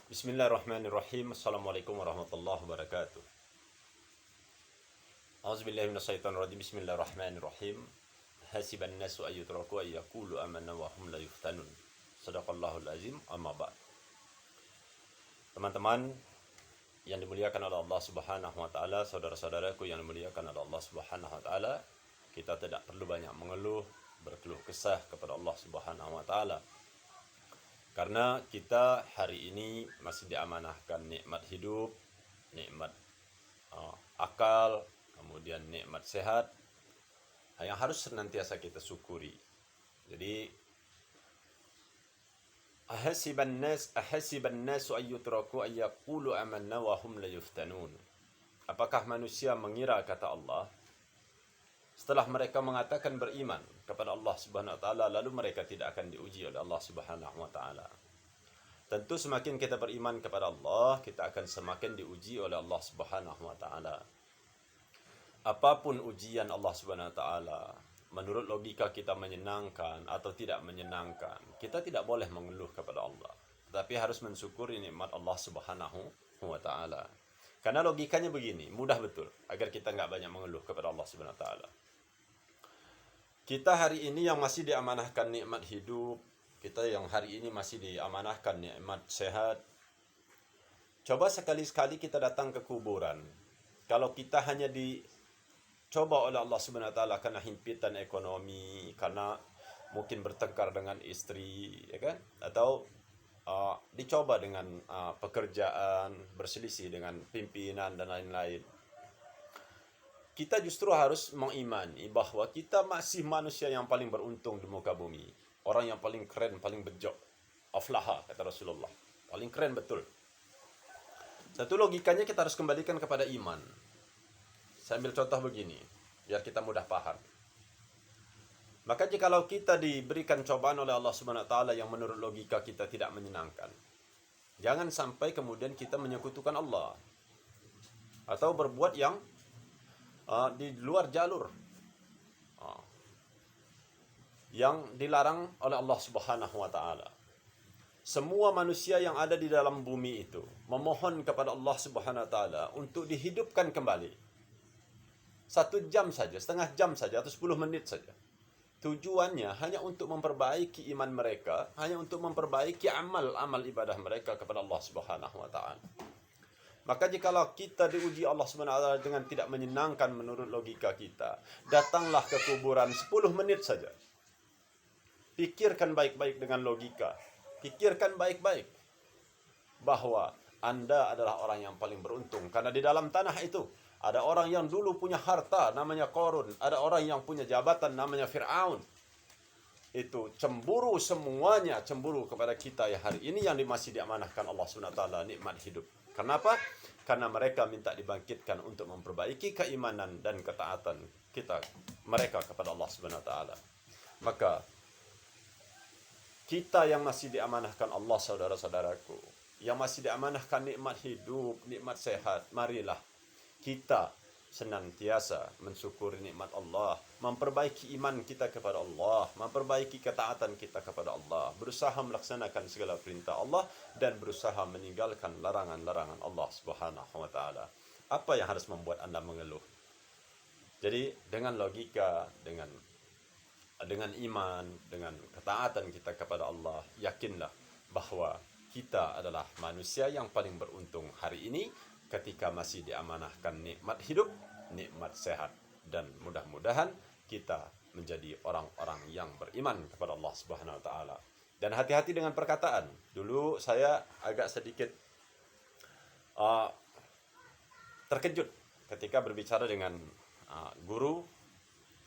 Bismillahirrahmanirrahim. Assalamualaikum warahmatullahi wabarakatuh. A'udzubillahi minasyaitonirrajim. Bismillahirrahmanirrahim. Hasiban nasu ayyutraku ayyaqulu amanna wa hum la yuftanun. Shadaqallahul azim. Amma ba'd. Teman-teman yang dimuliakan oleh Allah Subhanahu wa taala, saudara-saudaraku yang dimuliakan oleh Allah Subhanahu wa taala, kita tidak perlu banyak mengeluh, berkeluh kesah kepada Allah Subhanahu wa taala. Karena kita hari ini masih diamanahkan nikmat hidup, nikmat akal, kemudian nikmat sehat yang harus senantiasa kita syukuri. Jadi ahasiban nasu ayyutraku ayyaqulu amanna wa hum la yuftanun. Apakah manusia mengira, kata Allah, setelah mereka mengatakan beriman kepada Allah Subhanahu wa taala lalu mereka tidak akan diuji oleh Allah Subhanahu wa taala? Tentu semakin kita beriman kepada Allah, kita akan semakin diuji oleh Allah Subhanahu wa taala. Apapun ujian Allah Subhanahu wa taala, menurut logika kita menyenangkan atau tidak menyenangkan, kita tidak boleh mengeluh kepada Allah, tetapi harus mensyukuri nikmat Allah Subhanahu wa taala. Karena logikanya begini, mudah betul agar kita nggak banyak mengeluh kepada Allah Subhanahu wa taala. Kita hari ini yang masih diamanahkan nikmat hidup, kita yang hari ini masih diamanahkan nikmat sehat, coba sekali-sekali kita datang ke kuburan. Kalau kita hanya dicoba oleh Allah Subhanahu wa taala karena himpitan ekonomi, karena mungkin bertengkar dengan istri, ya kan? Atau dicoba dengan pekerjaan, berselisih dengan pimpinan dan lain-lain. Kita justru harus mengimani bahwa kita masih manusia yang paling beruntung di muka bumi. Orang yang paling keren, paling bejok. Aflaha, kata Rasulullah. Paling keren betul. Satu logikanya kita harus kembalikan kepada iman. Saya ambil contoh begini, biar kita mudah paham. Maka jikalau kita diberikan cobaan oleh Allah Subhanahu wa taala yang menurut logika kita tidak menyenangkan, jangan sampai kemudian kita menyekutukan Allah atau berbuat yang di luar jalur yang dilarang oleh Allah Subhanahu wa taala. Semua manusia yang ada di dalam bumi itu memohon kepada Allah Subhanahu wa taala untuk dihidupkan kembali. 1 jam saja, setengah jam saja, atau 10 menit saja. Tujuannya hanya untuk memperbaiki iman mereka, hanya untuk memperbaiki amal-amal ibadah mereka kepada Allah Subhanahu wa taala. Maka jikalau kita diuji Allah SWT dengan tidak menyenangkan menurut logika kita, datanglah ke kuburan 10 menit saja. Pikirkan baik-baik dengan logika. Pikirkan baik-baik bahwa Anda adalah orang yang paling beruntung. Karena di dalam tanah itu ada orang yang dulu punya harta namanya Qarun, ada orang yang punya jabatan namanya Fir'aun. Itu cemburu semuanya, cemburu kepada kita ya hari ini yang masih diamanahkan Allah SWT nikmat hidup. Kenapa? Karena mereka minta dibangkitkan untuk memperbaiki keimanan dan ketaatan mereka kepada Allah Subhanahu wa taala. Maka kita yang masih diamanahkan Allah, saudara-saudaraku, yang masih diamanahkan nikmat hidup, nikmat sehat, marilah kita senantiasa mensyukuri nikmat Allah, memperbaiki iman kita kepada Allah, memperbaiki ketaatan kita kepada Allah, berusaha melaksanakan segala perintah Allah dan berusaha meninggalkan larangan-larangan Allah Subhanahu wa taala. Apa yang harus membuat Anda mengeluh? Jadi dengan logika, dengan iman, dengan ketaatan kita kepada Allah, yakinlah bahwa kita adalah manusia yang paling beruntung hari ini ketika masih diamanahkan nikmat hidup, nikmat sehat, dan mudah-mudahan kita menjadi orang-orang yang beriman kepada Allah Subhanahu wa taala. Dan hati-hati dengan perkataan. Dulu saya agak sedikit terkejut ketika berbicara dengan guru.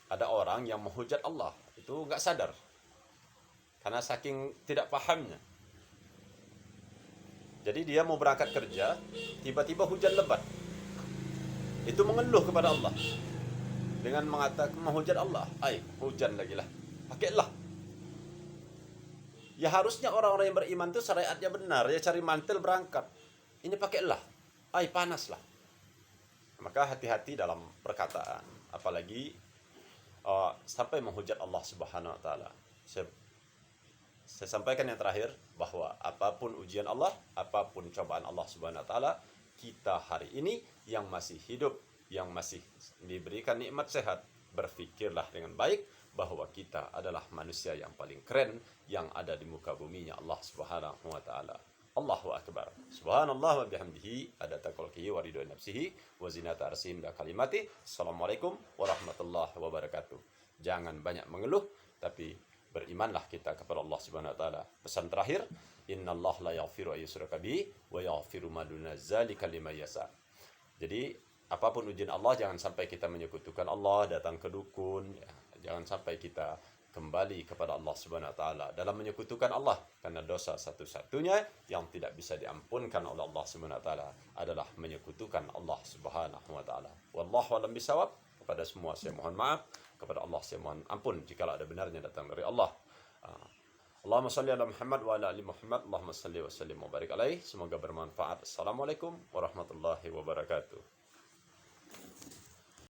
Ada orang yang menghujat Allah, itu nggak sadar karena saking tidak pahamnya. Jadi dia mau berangkat kerja, tiba-tiba hujan lebat. Itu mengeluh kepada Allah dengan mengatakan, menghujat Allah, hujan lagi lah, pakailah. Ya harusnya orang-orang yang beriman itu syariatnya benar, ya cari mantel berangkat. Ini pakailah, panas lah. Maka hati-hati dalam perkataan, apalagi sampai menghujat Allah Subhanahu wa taala. saya sampaikan yang terakhir bahwa apapun ujian Allah, apapun cobaan Allah Subhanahu wa taala, kita hari ini yang masih hidup, yang masih diberikan nikmat sehat, berfikirlah dengan baik bahwa kita adalah manusia yang paling keren yang ada di muka buminya Allah Subhanahu wa taala. Allahu akbar. Subhanallah wa bihamdihi adada khalqihi wa ridha nafsihi wa zinata arsyihi da kalimati. Assalamualaikum warahmatullahi wabarakatuh. Jangan banyak mengeluh, tapi berimanlah kita kepada Allah Subhanahu wa taala. Pesan terakhir, innallaha la yaghfiru ayyushraka bihi wa yaghfiru ma duna dzalika liman yasha. Jadi apapun ujian Allah, jangan sampai kita menyekutukan Allah, datang ke dukun, ya. Jangan sampai kita kembali kepada Allah Subhanahu wa taala dalam menyekutukan Allah, karena dosa satu-satunya yang tidak bisa diampunkan oleh Allah Subhanahu wa taala adalah menyekutukan Allah Subhanahu wa taala. Wallahu a'lam bishawab. Kepada semua saya mohon maaf, kepada Allah saya mohon ampun jika ada benarnya datang dari Allah. Allahumma salli ala Muhammad wa ala ali Muhammad. Allahumma salli wa sallim wa barik alaihi. Semoga bermanfaat. Assalamualaikum warahmatullahi wabarakatuh.